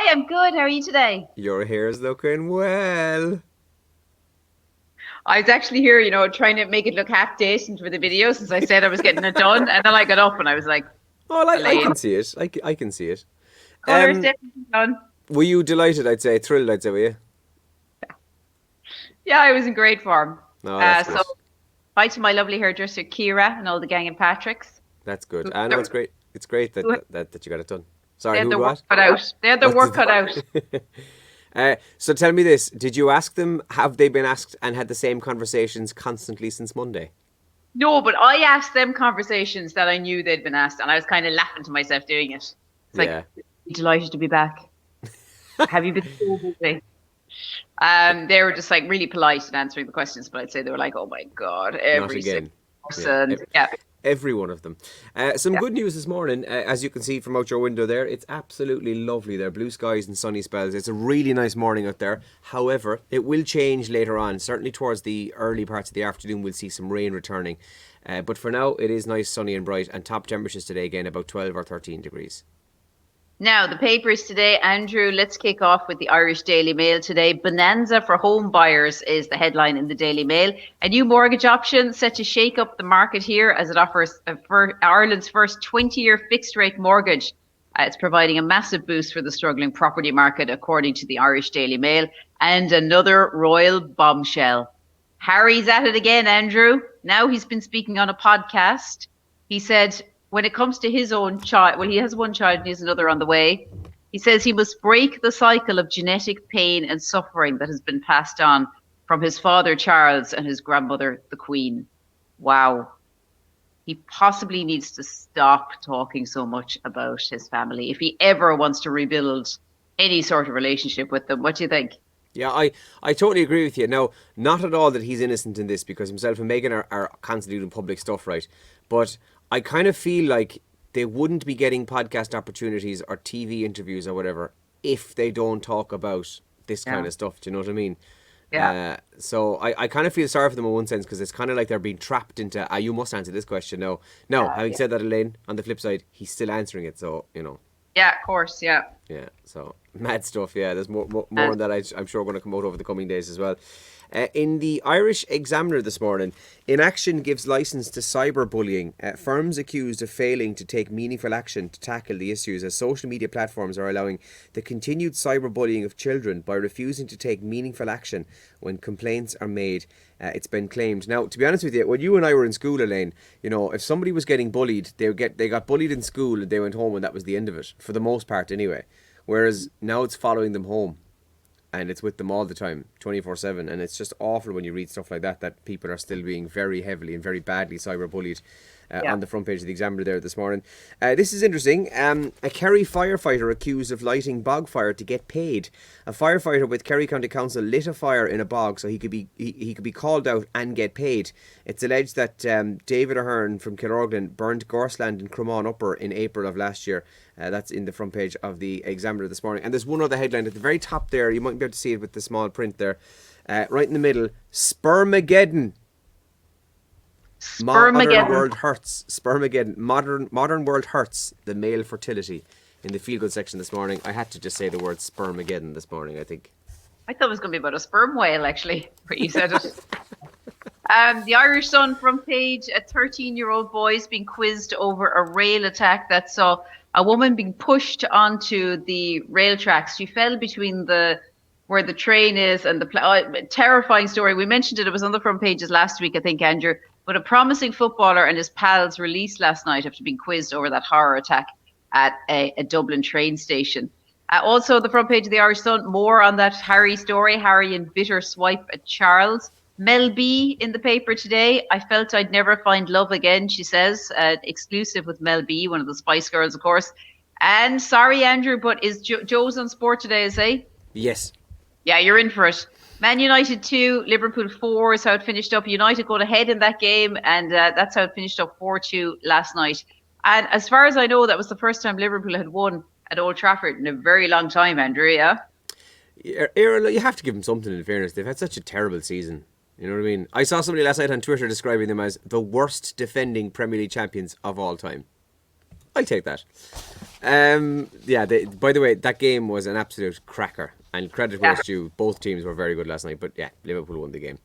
Hi, I'm good. How are you today? Your hair's looking well. I was actually here, trying to make it look half decent for the video since I said I was getting it done. And then I got up and I was like, Oh, I Elaine, can see it. I can see it. color's Um, definitely done. were you delighted? I'd say thrilled. I'd say, were you? Yeah, I was in great form. No, that's So good. hi to my lovely hairdresser, Kira, and all the gang in Patrick's. That's good. Who, I know it's great. It's great that who that you got it done. they Sorry, had who? their work What? cut out. They had their What work did? cut out. So tell me this: did you ask them? Have they been asked and had the same conversations constantly since Monday? No, but I asked them conversations that I knew they'd been asked, and I was kind of laughing to myself doing it. It's like, Yeah. delighted to be back. Have you been so busy? They were just like really polite in answering the questions, but I'd say they were like, "Oh my God, Not every single again. Yeah. person." Yeah, Every one of them. Some yeah. good news this morning, as you can see from out your window there. It's absolutely lovely there. Blue skies and sunny spells. It's a really nice morning out there. However, it will change later on. Certainly towards the early parts of the afternoon, we'll see some rain returning. But for now, it is nice, sunny and bright. And top temperatures today, again, about 12 or 13 degrees. Now, the papers today, Andrew, let's kick off with the Irish Daily Mail today. Bonanza for home buyers is the headline in the Daily Mail. A new mortgage option set to shake up the market here as it offers for Ireland's first 20-year fixed rate mortgage. It's providing a massive boost for the struggling property market, according to the Irish Daily Mail. And another royal bombshell. Harry's at it again, Andrew. Now he's been speaking on a podcast. He said when it comes to his own child, well, he has one child and he has another on the way. He says he must break the cycle of genetic pain and suffering that has been passed on from his father, Charles, and his grandmother, the Queen. Wow. He possibly needs to stop talking so much about his family if he ever wants to rebuild any sort of relationship with them. What do you think? Yeah, I totally agree with you. Now, not at all that he's innocent in this because himself and Meghan are constantly doing public stuff, right? But I kind of feel like they wouldn't be getting podcast opportunities or TV interviews or whatever if they don't talk about this kind Yeah. of stuff. Do you know what I mean? Yeah. So I kind of feel sorry for them in one sense because it's kind of like they're being trapped into, you must answer this question. No, no. Having Yeah. said that, Elaine, on the flip side, he's still answering it. So, Yeah, of course. Yeah. yeah, so mad stuff. Yeah, there's more Uh, on that. I'm sure going to come out over the coming days as well. In the Irish Examiner this morning, inaction gives license to cyberbullying. Firms accused of failing to take meaningful action to tackle the issues as social media platforms are allowing the continued cyberbullying of children by refusing to take meaningful action when complaints are made. It's been claimed. Now, to be honest with you, when you and I were in school, Elaine, if somebody was getting bullied, they got bullied in school and they went home and that was the end of it for the most part, anyway. Whereas now it's following them home and it's with them all the time, 24/7, and it's just awful when you read stuff like that people are still being very heavily and very badly cyberbullied. yeah. On the front page of the Examiner there this morning. This is interesting. A Kerry firefighter accused of lighting bog fire to get paid. A firefighter with Kerry County Council lit a fire in a bog so he could be called out and get paid. It's alleged that David Ahern from Kilorglan burned Gorsland and Crumon Upper in April of last year. That's in the front page of the Examiner this morning. And there's one other headline at the very top there. You might be able to see it with the small print there. Right in the middle. Spermageddon. Modern Spermageddon. world hurts. Spermageddon. Modern world hurts. The male fertility. In the feel good section this morning. I had to just say the word spermageddon this morning, I think. I thought it was going to be about a sperm whale, actually, where you said it. The Irish Sun front page, a 13-year-old boy is being quizzed over a rail attack that saw a woman being pushed onto the rail tracks. She fell between where the train is and the terrifying story. We mentioned it. It was on the front pages last week, I think, Andrew. But a promising footballer and his pals released last night after being quizzed over that horror attack at a Dublin train station. Also, the front page of the Irish Sun, more on that Harry story. Harry in bitter swipe at Charles. Mel B in the paper today. I felt I'd never find love again, she says. Exclusive with Mel B, one of the Spice Girls, of course. And sorry, Andrew, but is Joe's on sport today, is he? Yes. Yeah, you're in for it. Man United 2, Liverpool 4 is how it finished up. United got ahead in that game, and that's how it finished up 4-2 last night. And as far as I know, that was the first time Liverpool had won at Old Trafford in a very long time, Andrew, yeah? You have to give them something in fairness. They've had such a terrible season. You know what I mean? I saw somebody last night on Twitter describing them as the worst defending Premier League champions of all time. I'll take that. Yeah. By the way, that game was an absolute cracker, and credit where Yeah. it's due. Both teams were very good last night, but yeah, Liverpool won the game.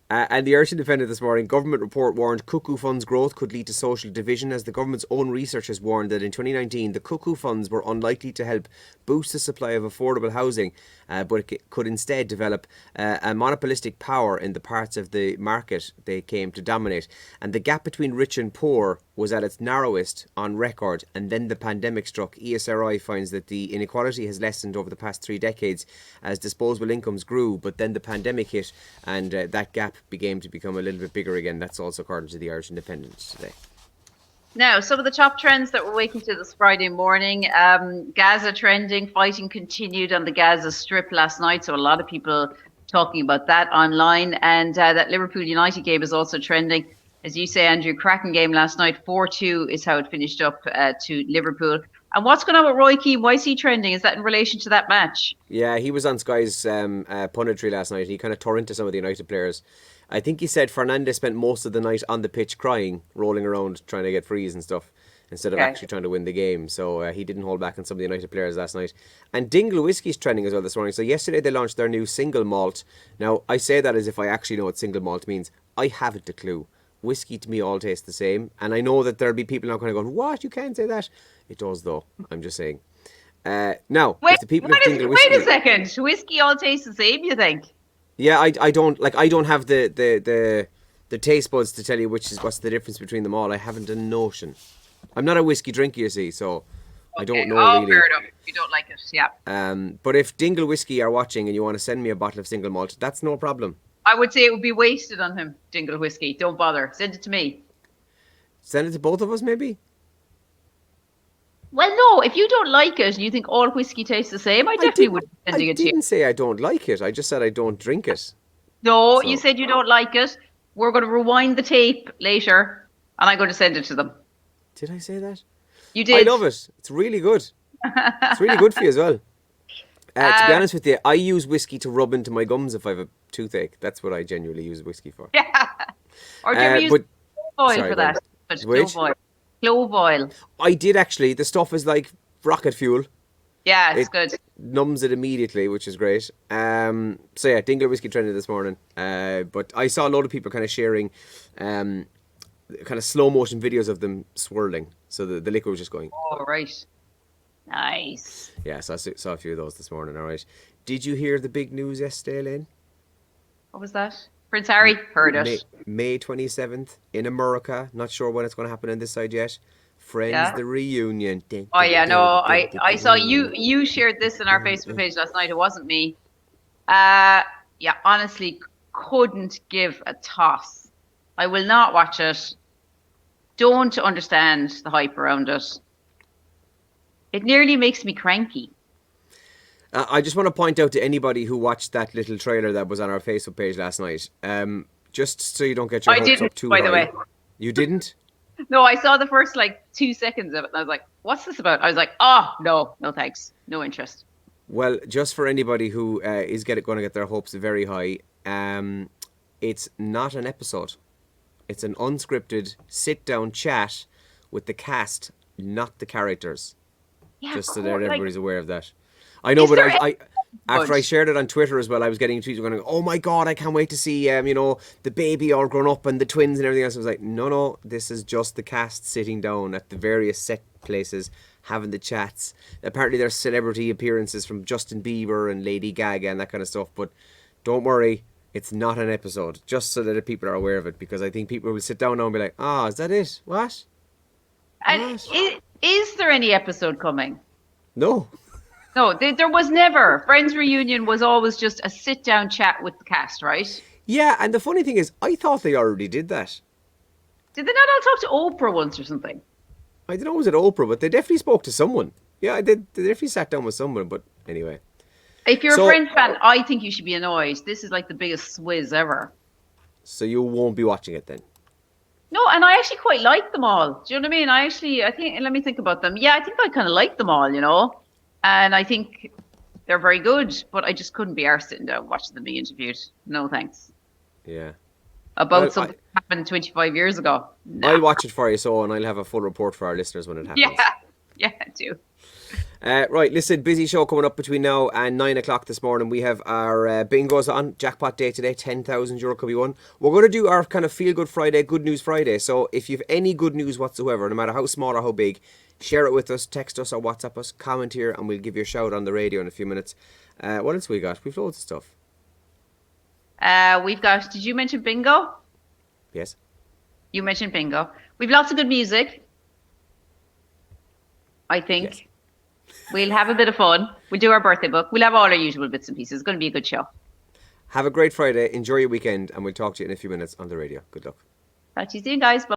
And the Irish Independent this morning, government report warned cuckoo funds growth could lead to social division, as the government's own researchers warned that in 2019 the cuckoo funds were unlikely to help boost the supply of affordable housing, but it could instead develop a monopolistic power in the parts of the market they came to dominate. And the gap between rich and poor was at its narrowest on record, and then the pandemic struck. ESRI finds that the inequality has lessened over the past 3 decades as disposable incomes grew, but then the pandemic hit, and that gap began to become a little bit bigger again. That's also according to the Irish Independent today. Now, some of the top trends that we're waking to this Friday morning. Gaza trending, fighting continued on the Gaza Strip last night, so a lot of people talking about that online. And that Liverpool United game is also trending. As you say, Andrew, cracking game last night. 4-2 is how it finished up to Liverpool. And what's going on with Roy Keane? Why is he trending? Is that in relation to that match? Yeah, he was on Sky's punditry last night. He kind of tore into some of the United players. I think he said Fernandes spent most of the night on the pitch crying, rolling around, trying to get frees and stuff, instead of actually trying to win the game. So he didn't hold back on some of the United players last night. And Dingle Whiskey's trending as well this morning. So yesterday they launched their new single malt. Now, I say that as if I actually know what single malt means. I haven't a clue. Whiskey to me all tastes the same. And I know that there'll be people now kind of going, what? You can't say that. It does though. I'm just saying. Now, Wait, if the people of Dingle wait Whiskey... a second. Whiskey all tastes the same, you think? Yeah, I don't have the taste buds to tell you what's the difference between them all. I haven't a notion. I'm not a whiskey drinker, you see, so I don't know really. Fair enough. You don't like it, yeah. But if Dingle Whiskey are watching and you want to send me a bottle of single malt, that's no problem. I would say it would be wasted on him, Dingle Whiskey. Don't bother. Send it to me. Send it to both of us, maybe? Well, no, if you don't like it and you think all whiskey tastes the same, I definitely would be sending it to you. I didn't say I don't like it. I just said I don't drink it. No, So- you said you don't like it. We're going to rewind the tape later, and I'm going to send it to them. Did I say that? You did. I love it. It's really good. It's really good for you as well. To be honest with you, I use whiskey to rub into my gums if I have a toothache. That's what I genuinely use whiskey for. Yeah. Or do you ever use but- clove oil sorry, for go on. that? But Which? Clove oil. Clove oil. I did actually. The stuff is like rocket fuel. Yeah, it's good. Numbs it immediately, which is great. So yeah, Dingle Whiskey trended this morning. But I saw a lot of people kind of sharing kind of slow motion videos of them swirling. So the liquid was just going. Oh, right. Nice. Yeah, so I saw a few of those this morning, all right. Did you hear the big news yesterday, Elaine? What was that? Prince Harry? Heard it. May 27th in America. Not sure when it's going to happen on this side yet. Friends, Yeah. the reunion. Oh yeah, no, I saw you shared this in our Facebook page last night. It wasn't me. Yeah, honestly, couldn't give a toss. I will not watch it. Don't understand the hype around it. It nearly makes me cranky. I just want to point out to anybody who watched that little trailer that was on our Facebook page last night. Just so you don't get your I hopes didn't, up too by high. the way. You didn't? No, I saw the first like 2 seconds of it, and I was like, "What's this about?" I was like, "Oh no, no thanks, no interest." Well, just for anybody who is going to get their hopes very high, it's not an episode. It's an unscripted sit-down chat with the cast, not the characters. Yeah, Just so that cool, like, everybody's aware of that. I know, Is but there after I shared it on Twitter as well, I was getting tweets going, "Oh my god, I can't wait to see the baby all grown up and the twins and everything else." I was like, no, this is just the cast sitting down at the various set places having the chats. Apparently, there's celebrity appearances from Justin Bieber and Lady Gaga and that kind of stuff. But don't worry, it's not an episode. Just so that the people are aware of it, because I think people will sit down now and be like, "Ah, is that it? What?" and is there any episode coming? No. No, there was never. Friends Reunion was always just a sit-down chat with the cast, right? Yeah, and the funny thing is, I thought they already did that. Did they not all talk to Oprah once or something? I don't know, was it Oprah, but they definitely spoke to someone. Yeah, they definitely sat down with someone, but anyway. If you're So- a Friends fan, I think you should be annoyed. This is like the biggest swizz ever. So you won't be watching it then? No, and I actually quite like them all. Do you know what I mean? I think, let me think about them. Yeah, I think I kind of like them all, you know? And I think they're very good, but I just couldn't be arsed sitting down watching them be interviewed. No thanks. Yeah. About Well, something that happened 25 years ago. No. I'll watch it for you, so, and I'll have a full report for our listeners when it happens. Yeah, Yeah, I do. Right, listen, busy show coming up between now and 9 o'clock this morning. We have our bingos on, jackpot day today, €10,000 could be won. We're going to do our kind of Feel Good Friday, Good News Friday. So if you have any good news whatsoever, no matter how small or how big, share it with us, text us or WhatsApp us, comment here, and we'll give you a shout on the radio in a few minutes. What else we got? We've loads of stuff. We've got, did you mention bingo? Yes. You mentioned bingo. We've lots of good music, I think. Yes. We'll have a bit of fun. We'll do our birthday book. We'll have all our usual bits and pieces. It's going to be a good show. Have a great Friday. Enjoy your weekend, and we'll talk to you in a few minutes on the radio. Good luck. Talk to you soon, guys. Bye.